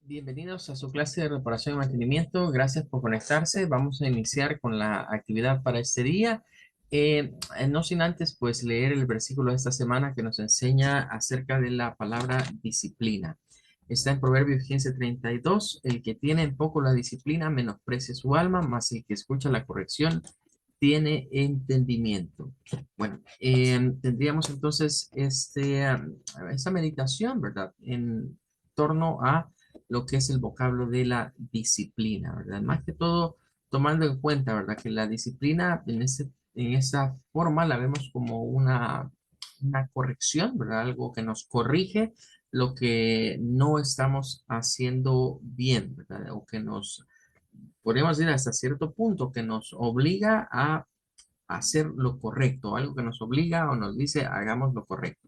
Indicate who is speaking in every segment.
Speaker 1: Bienvenidos a su clase de reparación y mantenimiento. Gracias por conectarse. Vamos a iniciar con la actividad para este día. No sin antes, pues, leer el versículo de esta semana que nos enseña acerca de la palabra disciplina. Está en Proverbios 15:32. El que tiene en poco la disciplina menosprecia su alma, mas el que escucha la corrección tiene entendimiento. Bueno, tendríamos entonces esta meditación, ¿verdad? En torno a lo que es el vocablo de la disciplina, ¿verdad? Más que todo, tomando en cuenta, ¿verdad? Que la disciplina en esa forma la vemos como una corrección, ¿verdad? Algo que nos corrige lo que no estamos haciendo bien, ¿verdad? O que nos, podríamos decir hasta cierto punto, que nos obliga a hacer lo correcto, algo que nos obliga o nos dice hagamos lo correcto.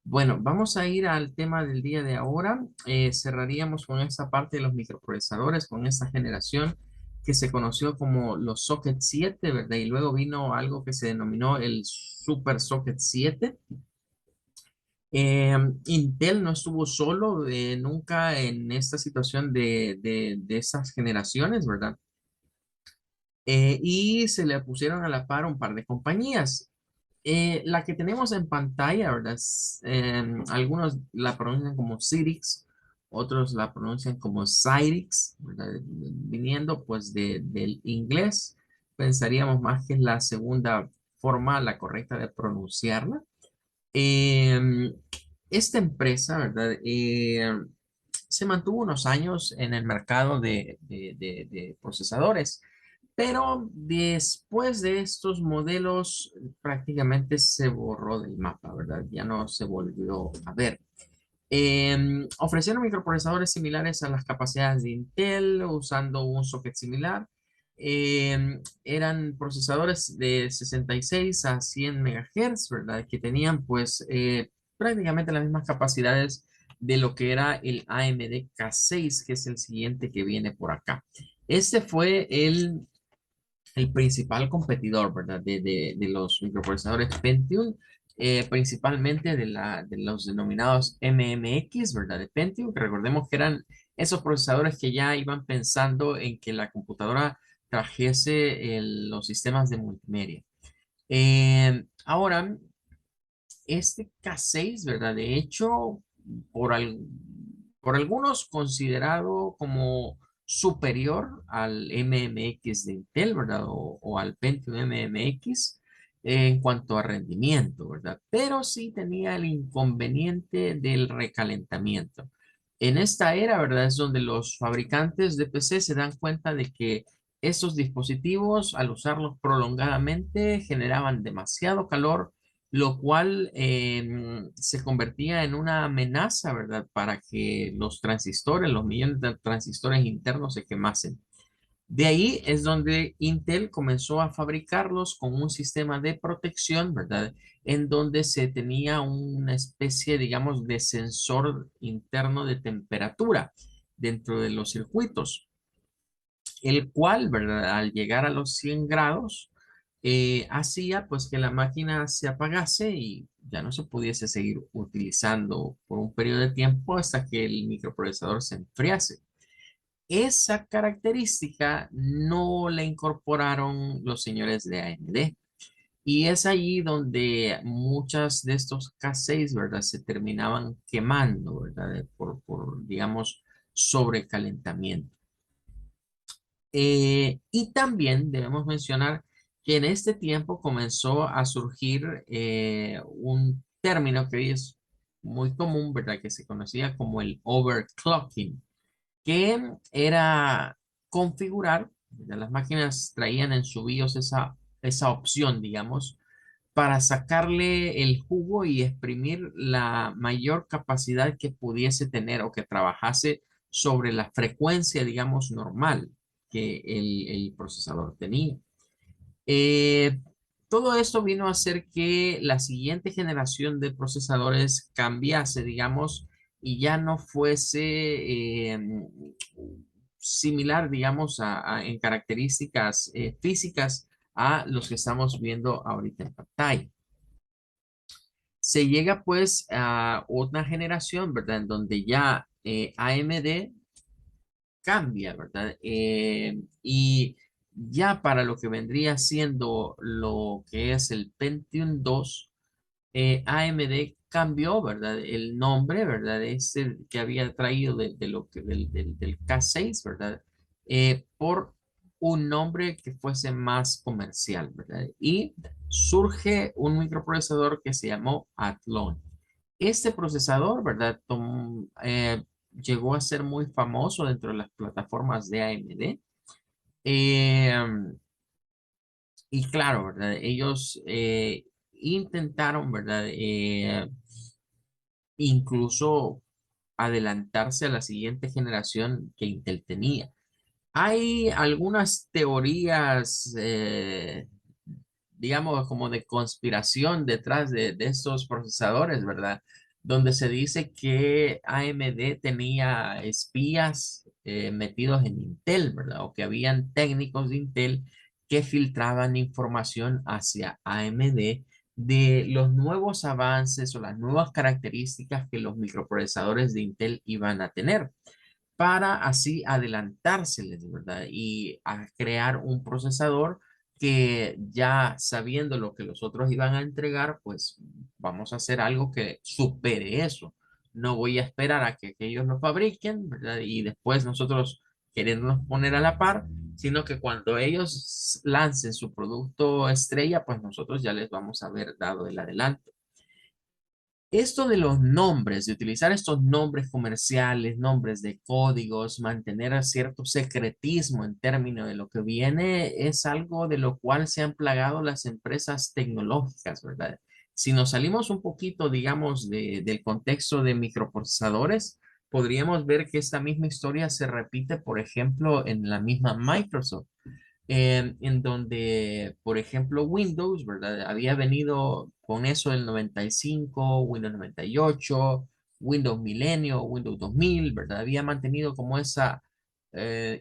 Speaker 1: Bueno, vamos a ir al tema del día de ahora. Cerraríamos con esta parte de los microprocesadores, con esta generación que se conoció como los Socket 7, ¿verdad? Y luego vino algo que se denominó el Super Socket 7. Intel no estuvo solo nunca en esta situación de estas generaciones, ¿verdad? Y se le pusieron a la par un par de compañías. La que tenemos en pantalla, ¿verdad? Algunos la pronuncian como Cyrix, otros la pronuncian como Cyrix, ¿verdad? Viniendo pues del inglés, pensaríamos más que es la segunda forma, la correcta de pronunciarla. Em, Esta empresa, ¿verdad? Se mantuvo unos años en el mercado de procesadores, pero después de estos modelos prácticamente se borró del mapa, ¿verdad? Ya no se volvió a ver. Ofrecieron microprocesadores similares a las capacidades de Intel usando un socket similar. Eran procesadores de 66 a 100 MHz, ¿verdad? Que tenían pues prácticamente las mismas capacidades de lo que era el AMD K6, que es el siguiente que viene por acá. Este fue el principal competidor, ¿verdad? De los microprocesadores Pentium, principalmente de los denominados MMX, ¿verdad? De Pentium, que recordemos que eran esos procesadores que ya iban pensando en que la computadora trajese los sistemas de multimedia. Ahora, este K6, ¿verdad? De hecho, por, al- por algunos considerado como superior al MMX de Intel, ¿verdad? O al Pentium MMX en cuanto a rendimiento, ¿verdad? Pero sí tenía el inconveniente del recalentamiento. En esta era, ¿verdad? Es donde los fabricantes de PC se dan cuenta de que estos dispositivos, al usarlos prolongadamente, generaban demasiado calor, lo cual se convertía en una amenaza, ¿verdad? Para que los transistores, los millones de transistores internos se quemasen. De ahí es donde Intel comenzó a fabricarlos con un sistema de protección, ¿verdad? En donde se tenía una especie, digamos, de sensor interno de temperatura dentro de los circuitos, el cual, ¿verdad? Al llegar a los 100 grados, hacía pues que la máquina se apagase y ya no se pudiese seguir utilizando por un periodo de tiempo hasta que el microprocesador se enfriase. Esa característica no la incorporaron los señores de AMD. Y es allí donde muchas de estos K6, ¿verdad? Se terminaban quemando, ¿verdad? Digamos, sobrecalentamiento. Y también debemos mencionar que en este tiempo comenzó a surgir un término que hoy es muy común, ¿verdad? Que se conocía como el overclocking, que era configurar, ¿verdad? Las máquinas traían en su BIOS esa opción, digamos, para sacarle el jugo y exprimir la mayor capacidad que pudiese tener o que trabajase sobre la frecuencia, digamos, normal que el procesador tenía. Eh, Todo esto vino a hacer que la siguiente generación de procesadores cambiase, digamos, y ya no fuese similar, digamos, en características físicas a los que estamos viendo ahorita en pantalla. Se llega pues a otra generación, ¿verdad? En donde ya AMD cambia, ¿verdad? Y ya para lo que vendría siendo lo que es el Pentium 2, AMD cambió, ¿verdad? El nombre, ¿verdad? Ese que había traído de lo que, del K6, ¿verdad? Por un nombre que fuese más comercial, ¿verdad? Y surge un microprocesador que se llamó Athlon. Este procesador, ¿verdad? Llegó a ser muy famoso dentro de las plataformas de AMD. Eh, y claro, ¿verdad? Ellos intentaron, ¿verdad? Incluso adelantarse a la siguiente generación que Intel tenía. Hay algunas teorías, digamos, como de conspiración detrás de estos procesadores, ¿verdad? Donde se dice que AMD tenía espías metidos en Intel, ¿verdad? O que habían técnicos de Intel que filtraban información hacia AMD de los nuevos avances o las nuevas características que los microprocesadores de Intel iban a tener para así adelantárseles, ¿verdad? Y a crear un procesador que ya sabiendo lo que los otros iban a entregar, pues vamos a hacer algo que supere eso. No voy a esperar a que ellos lo fabriquen, ¿verdad? Y después nosotros querernos poner a la par, sino que cuando ellos lancen su producto estrella, pues nosotros ya les vamos a haber dado el adelanto. Esto de los nombres, de utilizar estos nombres comerciales, nombres de códigos, mantener a cierto secretismo en términos de lo que viene, es algo de lo cual se han plagado las empresas tecnológicas, ¿verdad? Si nos salimos un poquito, digamos, del contexto de microprocesadores, podríamos ver que esta misma historia se repite, por ejemplo, en la misma Microsoft en donde, por ejemplo, Windows, ¿verdad? Había venido con eso del 95, Windows 98, Windows Milenio, Windows 2000, ¿verdad? Había mantenido como esa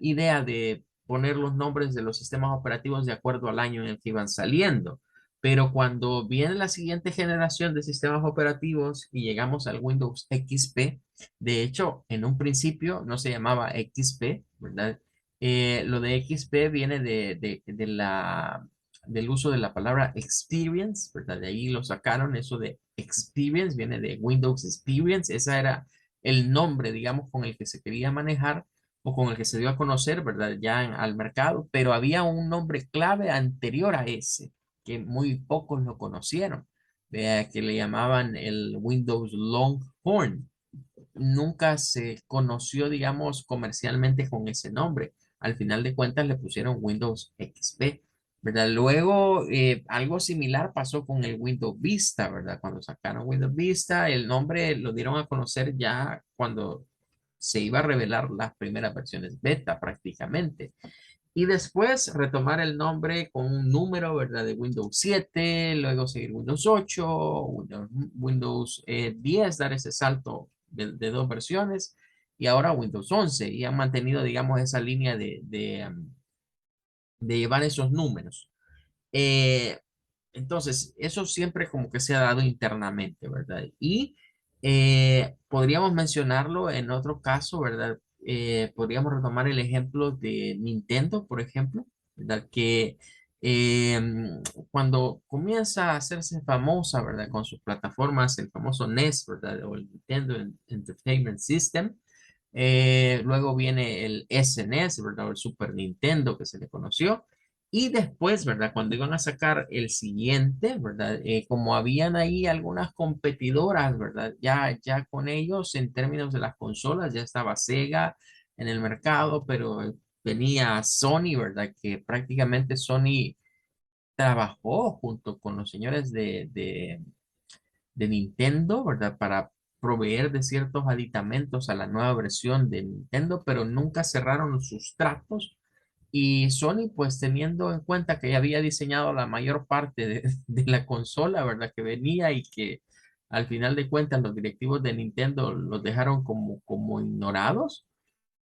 Speaker 1: idea de poner los nombres de los sistemas operativos de acuerdo al año en el que iban saliendo. Pero cuando viene la siguiente generación de sistemas operativos y llegamos al Windows XP, de hecho, en un principio no se llamaba XP, ¿verdad? Lo de XP viene del uso de la palabra experience, ¿verdad? De ahí lo sacaron, eso de experience, viene de Windows Experience, ese era el nombre, digamos, con el que se quería manejar o con el que se dio a conocer, ¿verdad? Ya al mercado, pero había un nombre clave anterior a ese, que muy pocos lo conocieron, que le llamaban el Windows Longhorn. Nunca se conoció, digamos, comercialmente con ese nombre. Al final de cuentas le pusieron Windows XP, ¿verdad? Luego, algo similar pasó con el Windows Vista, ¿verdad? Cuando sacaron Windows Vista, el nombre lo dieron a conocer ya cuando se iba a revelar las primeras versiones beta prácticamente. Y después retomar el nombre con un número, ¿verdad? De Windows 7, luego seguir Windows 8, Windows 10, dar ese salto de dos versiones, y ahora Windows 11, y han mantenido, digamos, esa línea de llevar esos números. Eh, entonces, eso siempre como que se ha dado internamente, ¿verdad? Y podríamos mencionarlo en otro caso, ¿verdad? Podríamos retomar el ejemplo de Nintendo, por ejemplo, ¿verdad? Que eh, cuando comienza a hacerse famosa, ¿verdad? Con sus plataformas, el famoso NES, ¿verdad? O el Nintendo Entertainment System. Luego viene el SNES, ¿verdad? O el Super Nintendo que se le conoció. Y después, ¿verdad? Cuando iban a sacar el siguiente, ¿verdad? Como habían ahí algunas competidoras, ¿verdad? Ya con ellos en términos de las consolas, ya estaba Sega en el mercado, pero venía Sony, ¿verdad? Que prácticamente Sony trabajó junto con los señores de Nintendo, ¿verdad? Para proveer de ciertos aditamentos a la nueva versión de Nintendo, pero nunca cerraron sus tratos. Y Sony, pues teniendo en cuenta que ya había diseñado la mayor parte de la consola, ¿verdad? Que venía y que al final de cuentas los directivos de Nintendo los dejaron como ignorados,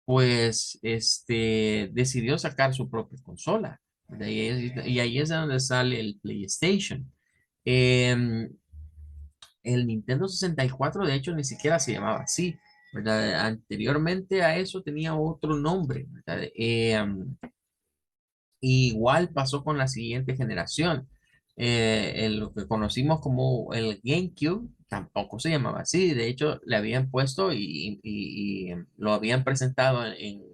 Speaker 1: pues decidió sacar su propia consola. Y ahí es de donde sale el PlayStation. Em, el Nintendo 64, de hecho, ni siquiera se llamaba así. ¿verdad? Anteriormente a eso tenía otro nombre, ¿verdad? Igual pasó con la siguiente generación. Lo que conocimos como el GameCube tampoco se llamaba así. De hecho, le habían puesto y lo habían presentado en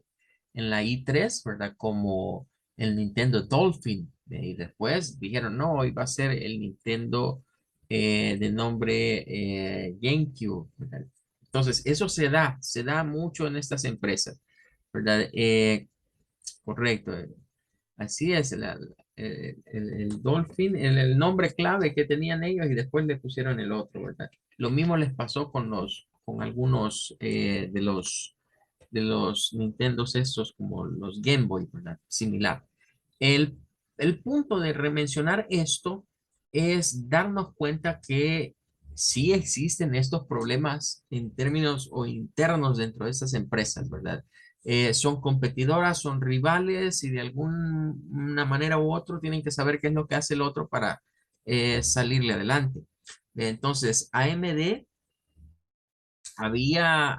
Speaker 1: la I3, ¿verdad? Como el Nintendo Dolphin. Y después dijeron, no, iba a ser el Nintendo de nombre GameCube, ¿verdad? Entonces, eso se da mucho en estas empresas, ¿verdad? Correcto. Así es, el Dolphin, el nombre clave que tenían ellos y después le pusieron el otro, ¿verdad? Lo mismo les pasó con algunos de los Nintendos estos, como los Game Boy, ¿verdad? Similar. El, el punto de remencionar esto es darnos cuenta que sí existen estos problemas en términos o internos dentro de estas empresas, ¿verdad? Son competidoras, son rivales y de alguna manera u otra tienen que saber qué es lo que hace el otro para salirle adelante. Entonces, AMD había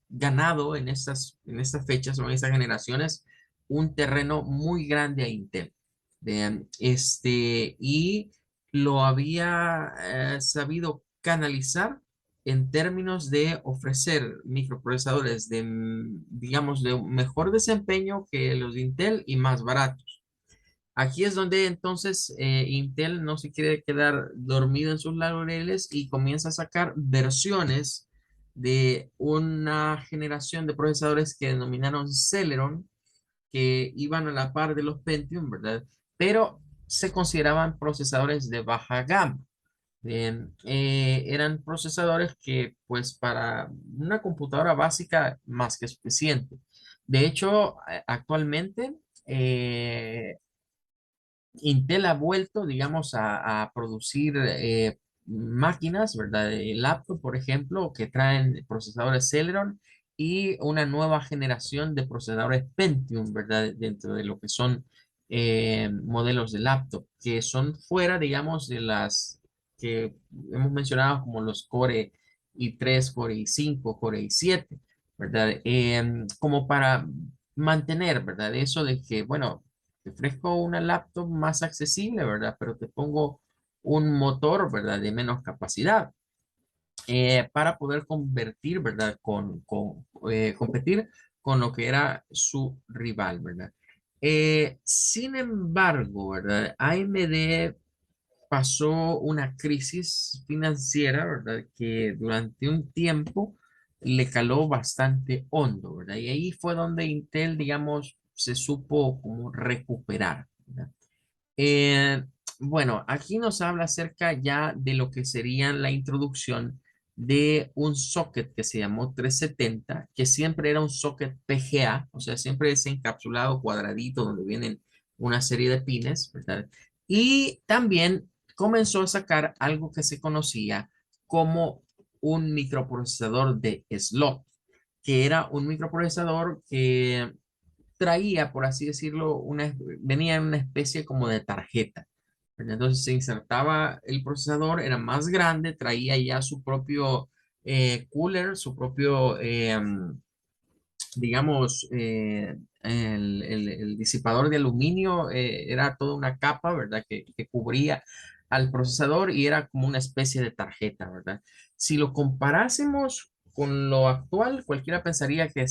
Speaker 1: ganado en estas fechas o en estas generaciones un terreno muy grande a Intel. Vean, y lo había sabido canalizar en términos de ofrecer microprocesadores de, digamos, de un mejor desempeño que los de Intel y más baratos. Aquí es donde entonces Intel no se quiere quedar dormido en sus laureles y comienza a sacar versiones de una generación de procesadores que denominaron Celeron, que iban a la par de los Pentium, ¿verdad? Pero se consideraban procesadores de baja gama. Bien, eran procesadores que pues para una computadora básica más que suficiente. De hecho, actualmente Intel ha vuelto, digamos, a producir máquinas, ¿verdad? Laptop, por ejemplo, que traen procesadores Celeron y una nueva generación de procesadores Pentium, ¿verdad? Dentro de lo que son modelos de laptop, que son fuera, digamos, de las que hemos mencionado como los Core i3, Core i5, Core i7, ¿verdad? Como para mantener, ¿verdad? Eso de que, bueno, te ofrezco una laptop más accesible, ¿verdad? Pero te pongo un motor, ¿verdad? De menos capacidad para poder convertir, ¿verdad? Competir con lo que era su rival, ¿verdad? Sin embargo, ¿verdad? AMD pasó una crisis financiera, ¿verdad? Que durante un tiempo le caló bastante hondo, ¿verdad? Y ahí fue donde Intel, digamos, se supo como recuperar, ¿verdad? Eh, bueno, aquí nos habla acerca ya de lo que sería la introducción de un socket que se llamó 370, que siempre era un socket PGA, o sea, siempre es encapsulado cuadradito donde vienen una serie de pines, ¿verdad? Y también comenzó a sacar algo que se conocía como un microprocesador de slot, que era un microprocesador que traía, por así decirlo, venía en una especie como de tarjeta, ¿verdad? Entonces se insertaba el procesador, era más grande, traía ya su propio cooler, su propio, digamos, el disipador de aluminio, era toda una capa, ¿verdad? Que cubría al procesador y era como una especie de tarjeta, ¿verdad? Si lo comparásemos con lo actual, cualquiera pensaría que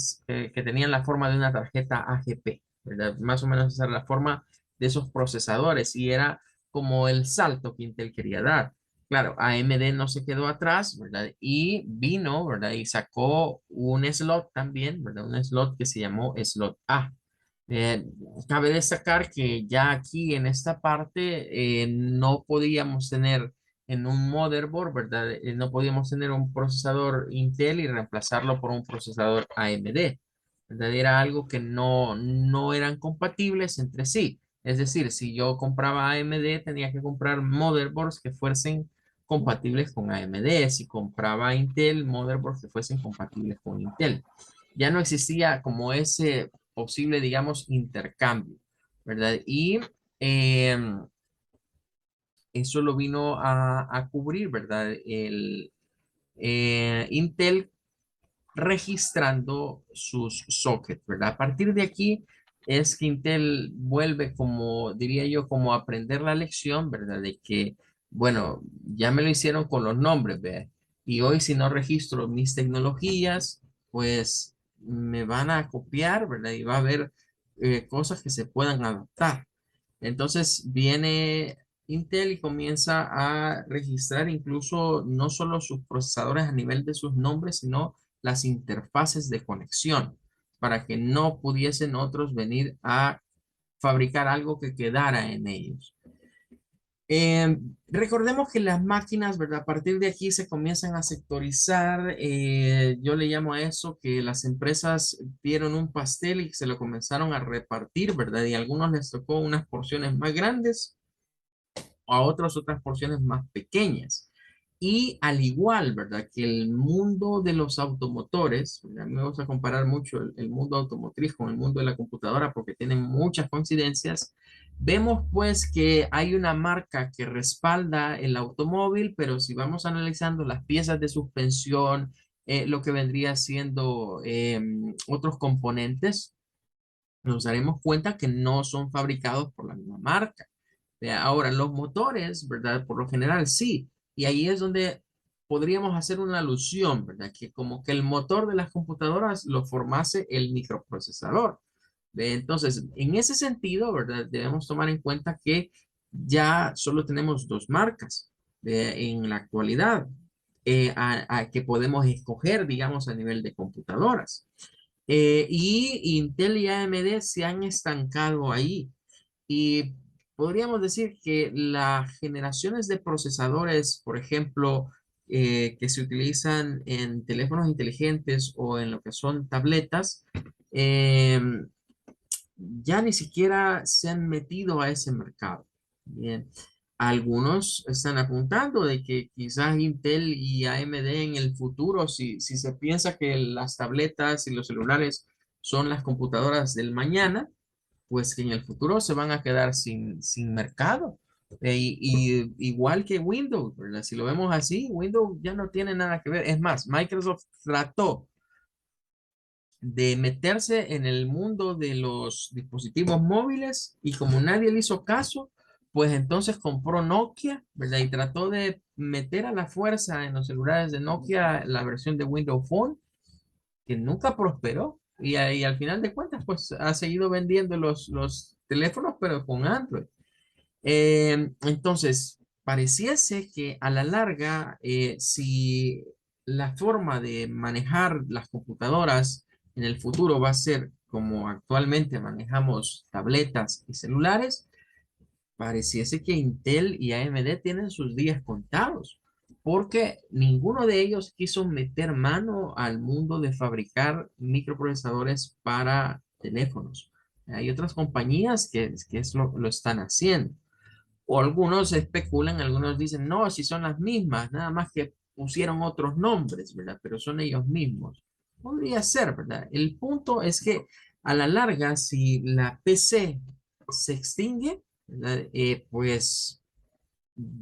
Speaker 1: tenían la forma de una tarjeta AGP, ¿verdad? Más o menos esa era la forma de esos procesadores y era como el salto que Intel quería dar. Claro, AMD no se quedó atrás, ¿verdad? Y vino, ¿verdad? Y sacó un slot también, ¿verdad? Un slot que se llamó slot A. Eh, Cabe destacar que ya aquí en esta parte no podíamos tener en un motherboard, ¿verdad? No podíamos tener un procesador Intel y reemplazarlo por un procesador AMD, ¿verdad? Era algo que no eran compatibles entre sí. Es decir, si yo compraba AMD, tenía que comprar motherboards que fuesen compatibles con AMD. Si compraba Intel, motherboards que fuesen compatibles con Intel. Ya no existía como ese posible, digamos, intercambio, ¿verdad? Y eh, eso lo vino a cubrir, ¿verdad? Intel registrando sus sockets, ¿verdad? A partir de aquí es que Intel vuelve como, diría yo, como a aprender la lección, ¿verdad? De que, bueno, ya me lo hicieron con los nombres, ¿verdad? Y hoy si no registro mis tecnologías, pues me van a copiar, ¿verdad? Y va a haber cosas que se puedan adaptar. Entonces viene Intel y comienza a registrar incluso no solo sus procesadores a nivel de sus nombres, sino las interfaces de conexión, para que no pudiesen otros venir a fabricar algo que quedara en ellos. Recordemos que las máquinas, ¿verdad? A partir de aquí se comienzan a sectorizar. Yo le llamo a eso que las empresas vieron un pastel y se lo comenzaron a repartir, ¿verdad? Y a algunos les tocó unas porciones más grandes, a otros otras porciones más pequeñas. Y al igual, ¿verdad? Que el mundo de los automotores, ¿verdad? Me gusta comparar mucho el mundo automotriz con el mundo de la computadora porque tienen muchas coincidencias. Vemos pues que hay una marca que respalda el automóvil, pero si vamos analizando las piezas de suspensión, lo que vendría siendo otros componentes, nos daremos cuenta que no son fabricados por la misma marca. Ahora, los motores, ¿verdad? Por lo general sí. Y ahí es donde podríamos hacer una alusión, ¿verdad? Que como que el motor de las computadoras lo formase el microprocesador. Entonces, en ese sentido, ¿verdad? Debemos tomar en cuenta que ya solo tenemos dos marcas en la actualidad que podemos escoger, digamos, a nivel de computadoras. Y Intel y AMD se han estancado ahí. Y podríamos decir que las generaciones de procesadores, por ejemplo, que se utilizan en teléfonos inteligentes o en lo que son tabletas, eh, ya ni siquiera se han metido a ese mercado. Bien. Algunos están apuntando de que quizás Intel y AMD en el futuro, si se piensa que las tabletas y los celulares son las computadoras del mañana, pues que en el futuro se van a quedar sin mercado. Igual que Windows, ¿verdad? Si lo vemos así, Windows ya no tiene nada que ver. Es más, Microsoft trató de meterse en el mundo de los dispositivos móviles y como nadie le hizo caso, pues entonces compró Nokia, ¿verdad? Y trató de meter a la fuerza en los celulares de Nokia la versión de Windows Phone, que nunca prosperó. Y al final de cuentas, pues ha seguido vendiendo los teléfonos, pero con Android. Entonces, pareciese que a la larga, si la forma de manejar las computadoras en el futuro va a ser como actualmente manejamos tabletas y celulares, pareciese que Intel y AMD tienen sus días contados, porque ninguno de ellos quiso meter mano al mundo de fabricar microprocesadores para teléfonos. Hay otras compañías que lo están haciendo. O algunos especulan, algunos dicen, no, si son las mismas, nada más que pusieron otros nombres, ¿verdad? Pero son ellos mismos. Podría ser, ¿verdad? El punto es que a la larga, si la PC se extingue, ¿verdad? Pues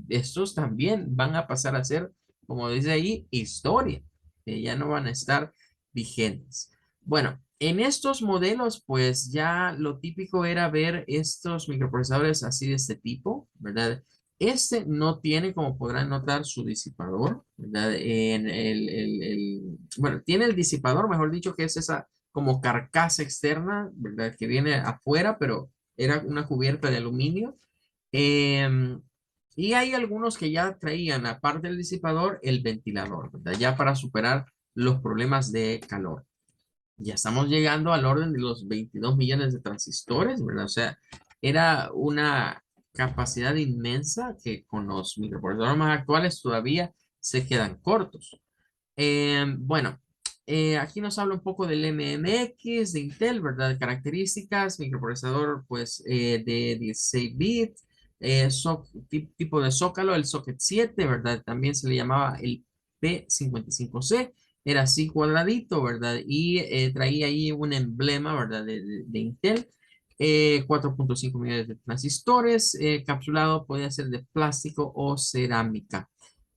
Speaker 1: estos también van a pasar a ser, como dice ahí, historia, que ya no van a estar vigentes. Bueno, en estos modelos, pues ya lo típico era ver estos microprocesadores así de este tipo, ¿verdad? Este no tiene, como podrán notar, su disipador, ¿verdad? Bueno, tiene el disipador, mejor dicho, que es esa como carcasa externa, ¿verdad? Que viene afuera, pero era una cubierta de aluminio. Em, y hay algunos que ya traían, aparte del disipador, el ventilador, ¿verdad? Ya para superar los problemas de calor. Ya estamos llegando al orden de los 22 millones de transistores, ¿verdad? O sea, era una capacidad inmensa que con los microprocesadores más actuales todavía se quedan cortos. Bueno, aquí nos habla un poco del MMX de Intel, ¿verdad? Características, microprocesador pues de 16 bits, tipo de zócalo, el socket 7, ¿verdad? También se le llamaba el P55C, era así cuadradito, ¿verdad? Y traía ahí un emblema, ¿verdad? De Intel. 4.5 millones de transistores, capsulado, podía ser de plástico o cerámica.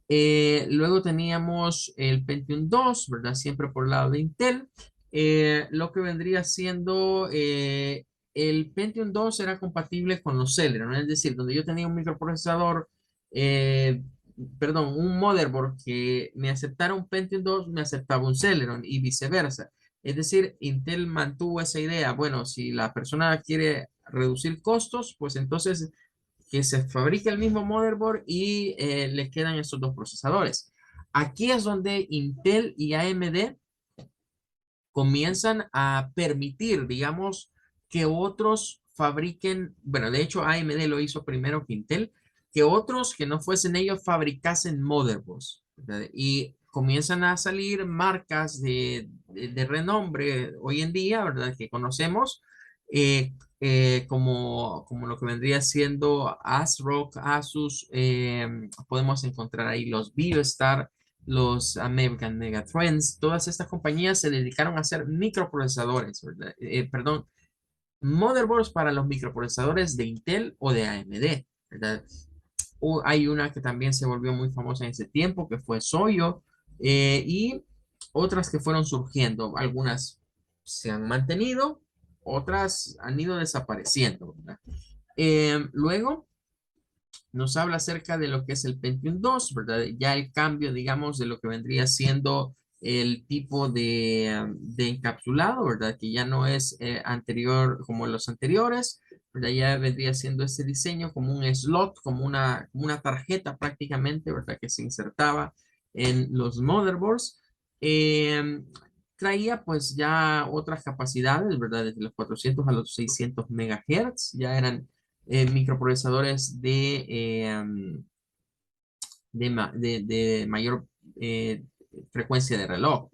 Speaker 1: Luego teníamos el Pentium 2, ¿verdad? Siempre por el lado de Intel. Lo que vendría siendo el Pentium 2 era compatible con los Celeron, es decir, donde yo tenía un microprocesador, eh, perdón, un motherboard que me aceptara un Pentium 2, me aceptaba un Celeron y viceversa. Es decir, Intel mantuvo esa idea. Bueno, si la persona quiere reducir costos, pues entonces que se fabrica el mismo motherboard y le quedan estos dos procesadores. Aquí es donde Intel y AMD comienzan a permitir, digamos, que otros fabriquen, bueno, de hecho AMD lo hizo primero que Intel, que otros que no fuesen ellos fabricasen motherboards, ¿verdad? Y comienzan a salir marcas de renombre hoy en día, ¿verdad? Que conocemos, como lo que vendría siendo ASRock, Asus, podemos encontrar ahí los VivoStar, los American Megatrends, todas estas compañías se dedicaron a hacer microprocesadores, ¿verdad? Perdón, motherboards para los microprocesadores de Intel o de AMD, ¿verdad? Hay una que también se volvió muy famosa en ese tiempo, que fue Soyo, y otras que fueron surgiendo. Algunas se han mantenido, otras han ido desapareciendo, ¿verdad? Luego nos habla acerca de lo que es el Pentium 2, ¿verdad? Ya el cambio, digamos, de lo que vendría siendo el tipo de encapsulado, ¿verdad? Que ya no es anterior como los anteriores, ¿verdad? Ya vendría siendo ese diseño como un slot, como una tarjeta prácticamente, ¿verdad? Que se insertaba en los motherboards. Eh, Traía pues ya otras capacidades, ¿verdad? Desde los 400 a los 600 megahertz, ya eran microprocesadores de mayor frecuencia de reloj.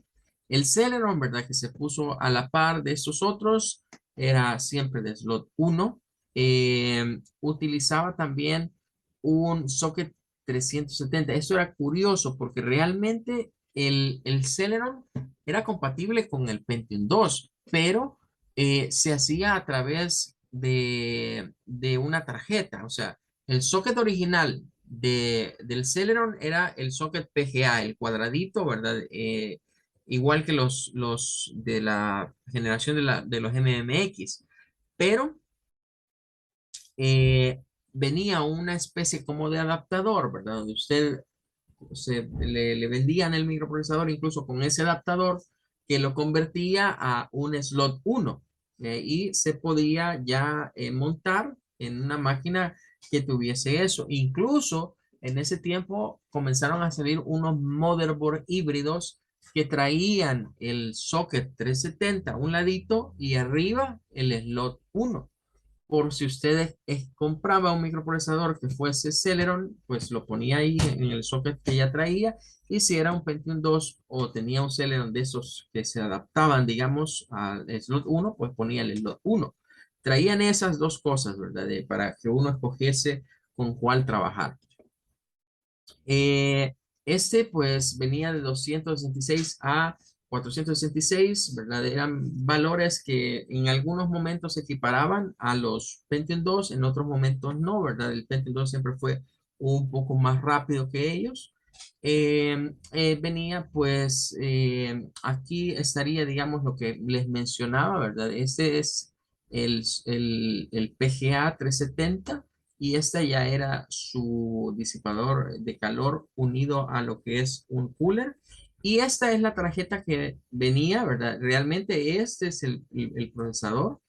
Speaker 1: El Celeron, ¿verdad? Que se puso a la par de estos otros, era siempre de slot 1. Utilizaba también un socket 370. Eso era curioso porque realmente el Celeron era compatible con el Pentium 2, pero se hacía a través de una tarjeta. O sea, el socket original del Celeron era el socket PGA, el cuadradito, ¿verdad? Igual que los de la generación de los MMX, pero eh, venía una especie como de adaptador, ¿verdad? Donde usted le vendían el microprocesador incluso con ese adaptador que lo convertía a un slot 1 y se podía ya montar en una máquina que tuviese eso. Incluso en ese tiempo comenzaron a salir unos motherboard híbridos que traían el socket 370 a un ladito y arriba el slot 1 por si usted compraba un microprocesador que fuese Celeron, pues lo ponía ahí en el socket que ya traía, y si era un Pentium 2 o tenía un Celeron de esos que se adaptaban, digamos, al slot 1, pues ponía el slot 1. Traían esas dos cosas, ¿verdad? Para que uno escogiese con cuál trabajar. Eh, este pues venía de 266 a 466, ¿verdad? Eran valores que en algunos momentos se equiparaban a los Pentium 2, en otros momentos no, ¿verdad? El Pentium 2 siempre fue un poco más rápido que ellos. Venía pues, aquí estaría, digamos, lo que les mencionaba, ¿verdad? Este es el PGA 370 y esta ya era su disipador de calor unido a lo que es un cooler. Y esta es la tarjeta que venía, ¿verdad? Realmente este es el procesador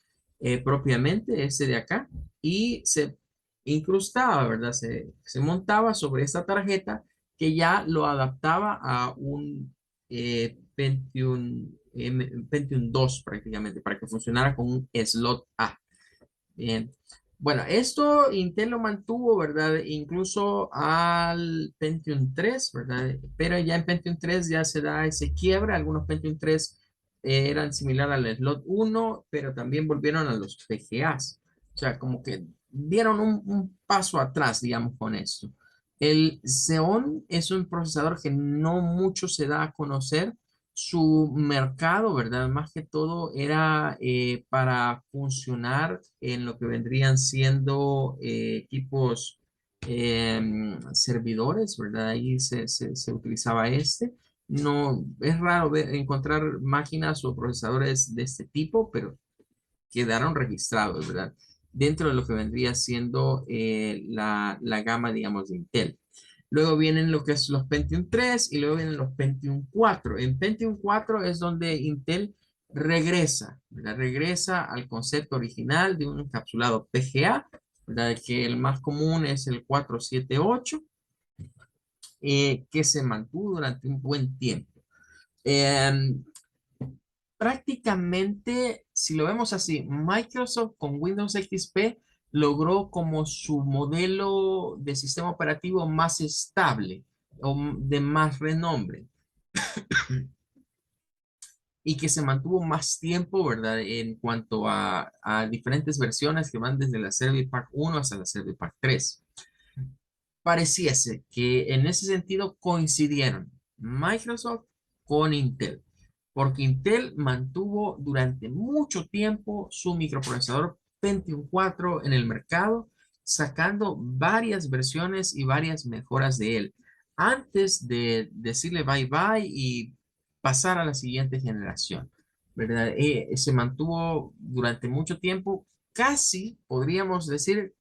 Speaker 1: propiamente, este de acá, y se incrustaba, ¿verdad? Se montaba sobre esta tarjeta que ya lo adaptaba a un Pentium 2 prácticamente, para que funcionara con un slot A. Bien. Bueno, esto Intel lo mantuvo, ¿verdad? Incluso al Pentium 3, ¿verdad? Pero ya en Pentium 3 ya se da ese quiebre. Algunos Pentium 3 eran similar al Slot 1, pero también volvieron a los PGAs. O sea, como que dieron un paso atrás, digamos, con esto. El Xeon es un procesador que no mucho se da a conocer su mercado, ¿verdad? Más que todo era para funcionar en lo que vendrían siendo equipos servidores, ¿verdad? Ahí se utilizaba este. No, es raro encontrar máquinas o procesadores de este tipo, pero quedaron registrados, ¿verdad? Dentro de lo que vendría siendo la gama, digamos, de Intel. Luego vienen lo que es los Pentium 3 y luego vienen los Pentium 4. En Pentium 4 es donde Intel regresa, ¿verdad? Regresa al concepto original de un encapsulado PGA, ¿verdad? Que el más común es el 478, que se mantuvo durante un buen tiempo. Em, Prácticamente, si lo vemos así, Microsoft con Windows XP logró como su modelo de sistema operativo más estable o de más renombre y que se mantuvo más tiempo, ¿verdad? En cuanto a diferentes versiones que van desde la Survey Pack 1 hasta la Survey Pack 3. Pareciese que en ese sentido coincidieron Microsoft con Intel, porque Intel mantuvo durante mucho tiempo su microprocesador Pentium 4 en el mercado, sacando varias versiones y varias mejoras de él, antes de decirle bye bye y pasar a la siguiente generación, ¿verdad? Se mantuvo durante mucho tiempo, casi podríamos decir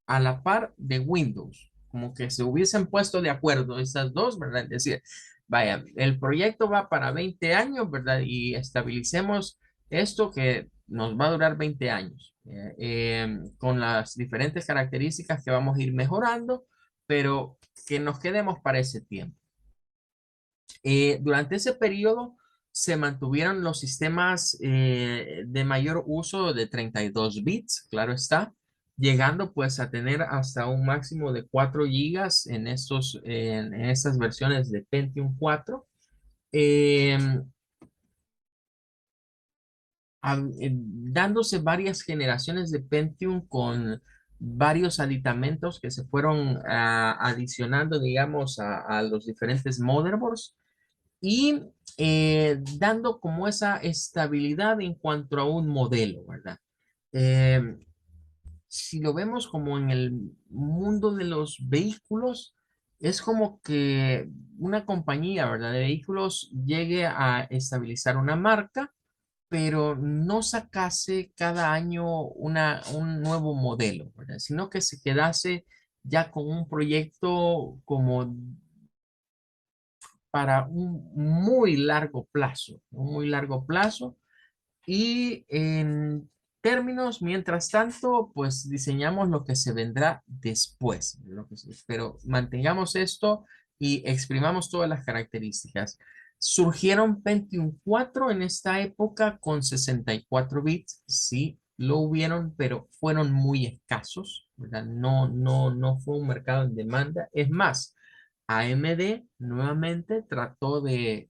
Speaker 1: a la par de Windows, como que se hubiesen puesto de acuerdo esas dos, ¿verdad? Es decir, vaya, el proyecto va para 20 años, ¿verdad? Y estabilicemos esto que nos va a durar 20 años, con las diferentes características que vamos a ir mejorando, pero que nos quedemos para ese tiempo. Durante ese periodo se mantuvieron los sistemas de mayor uso de 32 bits, claro está, llegando pues a tener hasta un máximo de 4 gigas en estas versiones de Pentium 4. eh, Dándose varias generaciones de Pentium con varios aditamentos que se fueron adicionando, digamos, a los diferentes motherboards y dando como esa estabilidad en cuanto a un modelo, ¿verdad? Eh, si lo vemos como en el mundo de los vehículos, es como que una compañía, ¿verdad? De vehículos llegue a estabilizar una marca, pero no sacase cada año un nuevo modelo, ¿verdad? Sino que se quedase ya con un proyecto como para un muy largo plazo, un muy largo plazo. Y en términos, mientras tanto, pues diseñamos lo que se vendrá después, pero mantengamos esto y exprimamos todas las características. Surgieron Pentium 4 en esta época con 64 bits, sí, lo hubieron, pero fueron muy escasos, ¿verdad? No fue un mercado en demanda. Es más, AMD nuevamente trató de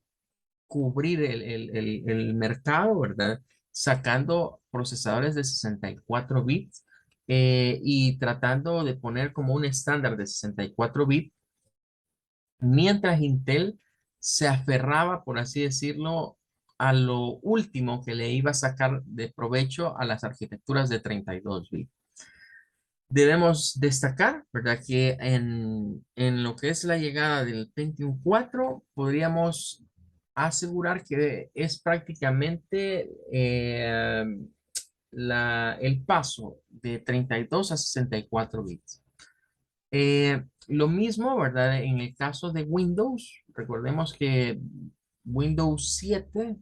Speaker 1: cubrir el mercado, ¿verdad? Sacando procesadores de 64 bits y tratando de poner como un estándar de 64 bits, mientras Intel se aferraba, por así decirlo, a lo último que le iba a sacar de provecho a las arquitecturas de 32 bits. Debemos destacar, ¿verdad? Que en lo que es la llegada del Pentium 4, podríamos asegurar que es prácticamente el paso de 32 a 64 bits. Lo mismo, ¿verdad? En el caso de Windows, recordemos que Windows 7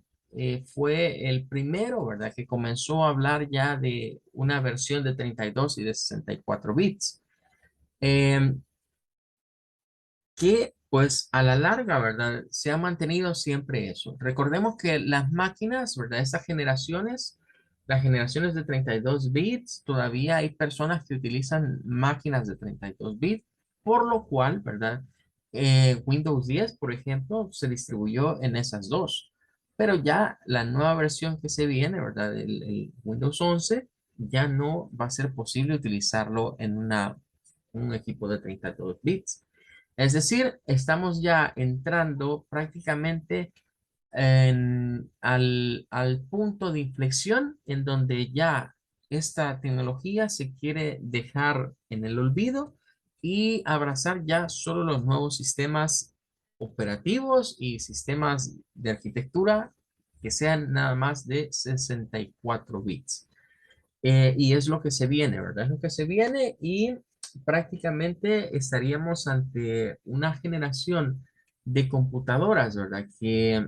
Speaker 1: fue el primero, ¿verdad? Que comenzó a hablar ya de una versión de 32 y de 64 bits. Eh, que pues a la larga, ¿verdad? Se ha mantenido siempre eso. Recordemos que las máquinas, ¿verdad? Estas generaciones, las generaciones de 32 bits, todavía hay personas que utilizan máquinas de 32 bits, por lo cual, ¿verdad? Windows 10, por ejemplo, se distribuyó en esas dos. Pero ya la nueva versión que se viene, ¿verdad? El Windows 11 ya no va a ser posible utilizarlo en un equipo de 32 bits. Es decir, estamos ya entrando prácticamente al punto de inflexión en donde ya esta tecnología se quiere dejar en el olvido y abrazar ya solo los nuevos sistemas operativos y sistemas de arquitectura que sean nada más de 64 bits. Y es lo que se viene, ¿verdad? Es lo que se viene y prácticamente estaríamos ante una generación de computadoras, ¿verdad? Que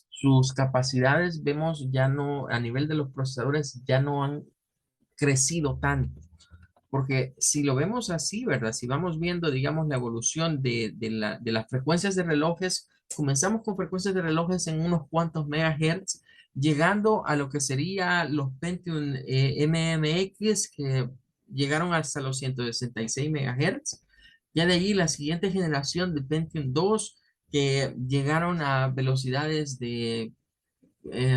Speaker 1: sus capacidades, vemos, ya no, a nivel de los procesadores, ya no han crecido tanto. Porque si lo vemos así, ¿verdad? Si vamos viendo, digamos, la evolución de las frecuencias de relojes, comenzamos con frecuencias de relojes en unos cuantos megahertz, llegando a lo que sería los Pentium MMX, que llegaron hasta los 166 megahertz. Ya de allí la siguiente generación de Pentium 2, que llegaron a velocidades de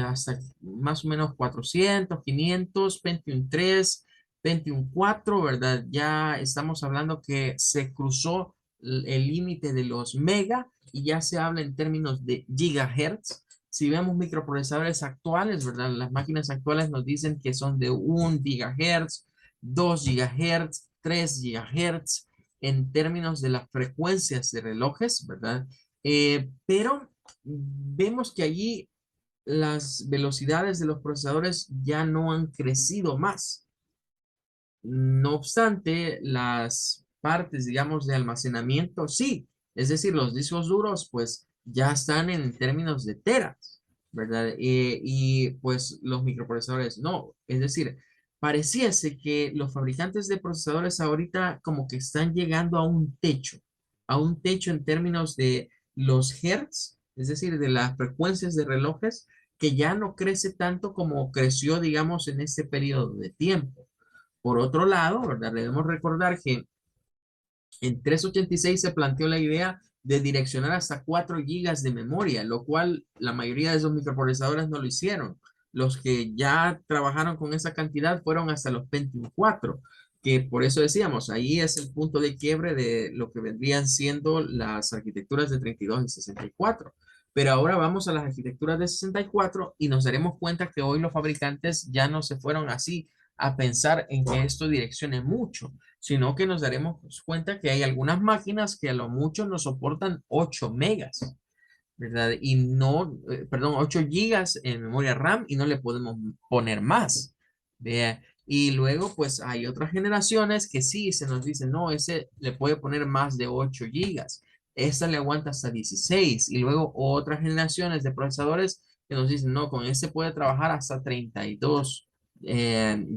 Speaker 1: hasta más o menos 400, 500, Pentium 3, Pentium 4, ¿verdad? Ya estamos hablando que se cruzó el límite de los mega y ya se habla en términos de gigahertz. Si vemos microprocesadores actuales, ¿verdad? Las máquinas actuales nos dicen que son de 1 gigahertz, 2 gigahertz, 3 gigahertz en términos de las frecuencias de relojes, ¿verdad? Pero vemos que allí las velocidades de los procesadores ya no han crecido más. No obstante, las partes, digamos, de almacenamiento, sí. Es decir, los discos duros, pues, ya están en términos de teras, ¿verdad? Y pues los microprocesadores no. Es decir, pareciese que los fabricantes de procesadores ahorita como que están llegando a un techo en términos de los hertz, es decir, de las frecuencias de relojes, que ya no crece tanto como creció, digamos, en este periodo de tiempo. Por otro lado, ¿verdad? Debemos recordar que en 386 se planteó la idea de direccionar hasta 4 gigas de memoria, lo cual la mayoría de esos microprocesadores no lo hicieron. Los que ya trabajaron con esa cantidad fueron hasta los Pentium 4, que por eso decíamos, ahí es el punto de quiebre de lo que vendrían siendo las arquitecturas de 32 y 64. Pero ahora vamos a las arquitecturas de 64 y nos daremos cuenta que hoy los fabricantes ya no se fueron así a pensar en que esto direccione mucho, sino que nos daremos cuenta que hay algunas máquinas que a lo mucho nos soportan 8 megas, ¿verdad? Y no, perdón, 8 gigas en memoria RAM y no le podemos poner más. ¿Vea? Y luego, pues hay otras generaciones que sí se nos dicen, no, ese le puede poner más de 8 gigas. Esta le aguanta hasta 16. Y luego otras generaciones de procesadores que nos dicen, no, con este puede trabajar hasta 32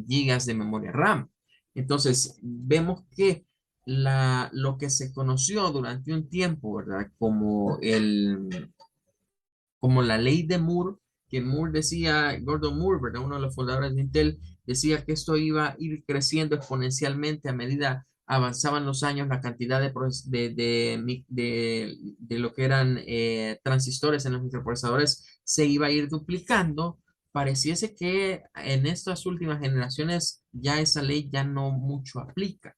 Speaker 1: gigas de memoria RAM. Entonces, vemos que lo que se conoció durante un tiempo, ¿verdad? Como la ley de Moore, que Moore decía, Gordon Moore, ¿verdad? Uno de los fundadores de Intel, decía que esto iba a ir creciendo exponencialmente a medida avanzaban los años, la cantidad de lo que eran transistores en los microprocesadores se iba a ir duplicando. Pareciese que en estas últimas generaciones ya esa ley ya no mucho aplica.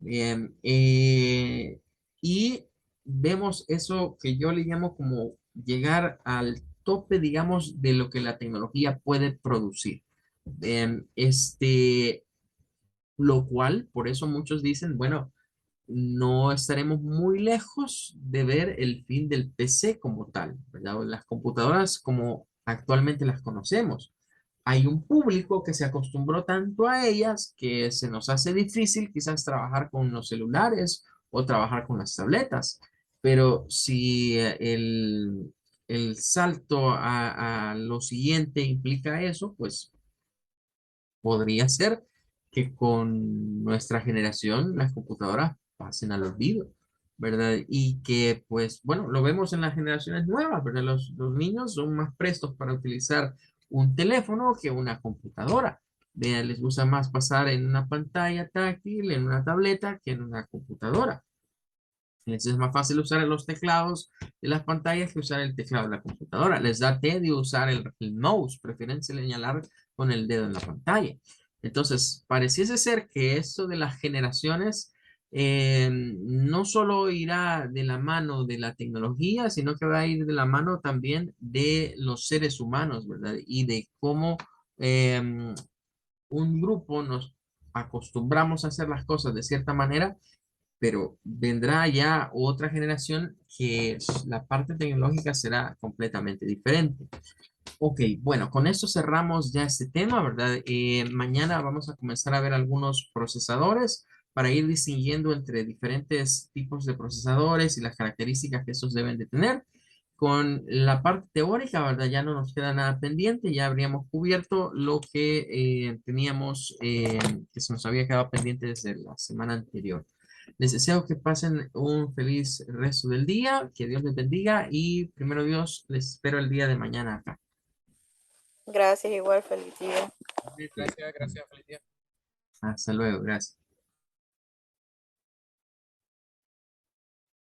Speaker 1: Bien, y vemos eso que yo le llamo como llegar al tope, digamos, de lo que la tecnología puede producir. Lo cual, por eso muchos dicen, bueno, no estaremos muy lejos de ver el fin del PC como tal, ¿verdad? O las computadoras como actualmente las conocemos. Hay un público que se acostumbró tanto a ellas que se nos hace difícil quizás trabajar con los celulares o trabajar con las tabletas. Pero si el salto a lo siguiente implica eso, pues podría ser que con nuestra generación las computadoras pasen al olvido, ¿verdad? Y que, pues, bueno, lo vemos en las generaciones nuevas, ¿verdad? Los niños son más prestos para utilizar un teléfono que una computadora. Vean, les gusta más pasar en una pantalla táctil, en una tableta, que en una computadora. Entonces es más fácil usar los teclados de las pantallas que usar el teclado de la computadora. Les da tedio usar el mouse, prefieren señalar con el dedo en la pantalla. Entonces, pareciese ser que esto de las generaciones no solo irá de la mano de la tecnología, sino que va a ir de la mano también de los seres humanos, ¿verdad? Y de cómo un grupo nos acostumbramos a hacer las cosas de cierta manera, pero vendrá ya otra generación que la parte tecnológica será completamente diferente. Ok, bueno, con esto cerramos ya este tema, ¿verdad? Mañana vamos a comenzar a ver algunos procesadores para ir distinguiendo entre diferentes tipos de procesadores y las características que estos deben de tener. Con la parte teórica, ¿verdad? Ya no nos queda nada pendiente, ya habríamos cubierto lo que teníamos, que se nos había quedado pendiente desde la semana anterior. Les deseo que pasen un feliz resto del día, que Dios les bendiga y primero Dios, les espero el día de mañana acá.
Speaker 2: Gracias, igual, feliz día.
Speaker 1: Ok,
Speaker 3: Gracias, gracias, feliz día.
Speaker 1: hasta luego, gracias.